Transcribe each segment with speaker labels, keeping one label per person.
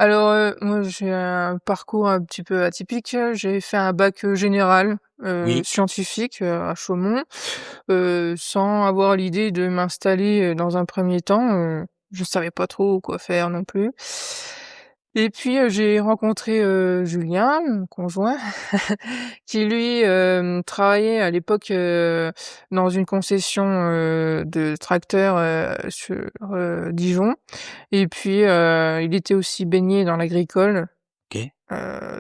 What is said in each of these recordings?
Speaker 1: Alors, moi, j'ai un parcours un petit peu atypique. J'ai fait un bac, général,
Speaker 2: Oui,
Speaker 1: scientifique, à Chaumont, sans avoir l'idée de m'installer, dans un premier temps, je savais pas trop quoi faire non plus et puis, j'ai rencontré, Julien, mon conjoint, qui lui, travaillait à l'époque, dans une concession, de tracteurs, sur, Dijon et puis, il était aussi baigné dans l'agricole,
Speaker 2: OK.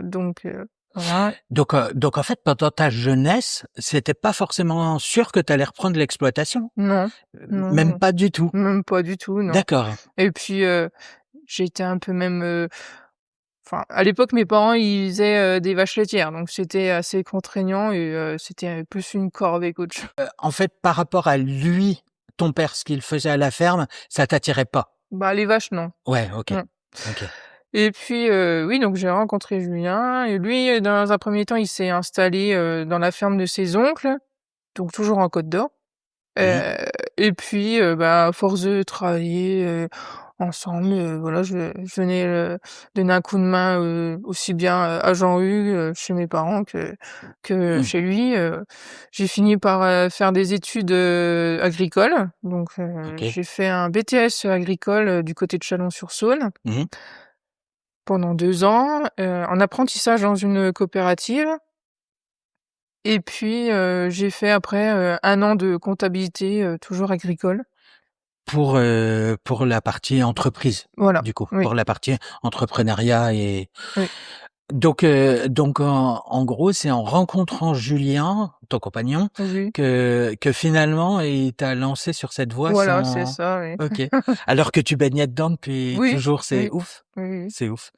Speaker 1: donc voilà.
Speaker 2: Donc en fait, pendant ta jeunesse, c'était pas forcément sûr que tu allais reprendre l'exploitation?
Speaker 1: Non, non,
Speaker 2: Même
Speaker 1: non,
Speaker 2: pas du tout?
Speaker 1: même pas du tout, non
Speaker 2: D'accord.
Speaker 1: et puis, j'étais un peu même, enfin, à l'époque, mes parents, ils faisaient, des vaches laitières, donc c'était assez contraignant et c'était plus une corvée qu'autre chose.
Speaker 2: En fait, par rapport à lui, ton père, ce qu'il faisait à la ferme, ça t'attirait pas?
Speaker 1: Bah, les vaches, non,
Speaker 2: Ouais, OK.
Speaker 1: non
Speaker 2: OK.
Speaker 1: et puis, oui, donc j'ai rencontré Julien et lui, dans un premier temps, il s'est installé, dans la ferme de ses oncles, donc toujours en Côte d'Or.
Speaker 2: Mmh.
Speaker 1: Heu et puis, bah, à force de travailler, ensemble, voilà, je venais, donner un coup de main, aussi bien, à Jean-Hugues, chez mes parents que
Speaker 2: Mmh.
Speaker 1: chez lui, j'ai fini par, faire des études, agricoles. Donc,
Speaker 2: OK.
Speaker 1: j'ai fait un BTS agricole, du côté de Chalon-sur-Saône
Speaker 2: Mmh.
Speaker 1: pendant 2 ans, en apprentissage dans une coopérative. Et puis, j'ai fait après, 1 an de comptabilité, toujours agricole.
Speaker 2: Pour la partie entreprise,
Speaker 1: Voilà,
Speaker 2: du coup,
Speaker 1: oui,
Speaker 2: pour la partie entrepreneuriat et
Speaker 1: oui,
Speaker 2: donc en gros, c'est en rencontrant Julien, ton compagnon,
Speaker 1: oui,
Speaker 2: que finalement il t'a lancé sur cette voie
Speaker 1: voilà, c'est
Speaker 2: sans
Speaker 1: ça, oui.
Speaker 2: OK. Alors que tu baignais dedans depuis
Speaker 1: Oui,
Speaker 2: toujours, c'est
Speaker 1: oui,
Speaker 2: ouf,
Speaker 1: oui, oui.
Speaker 2: c'est ouf.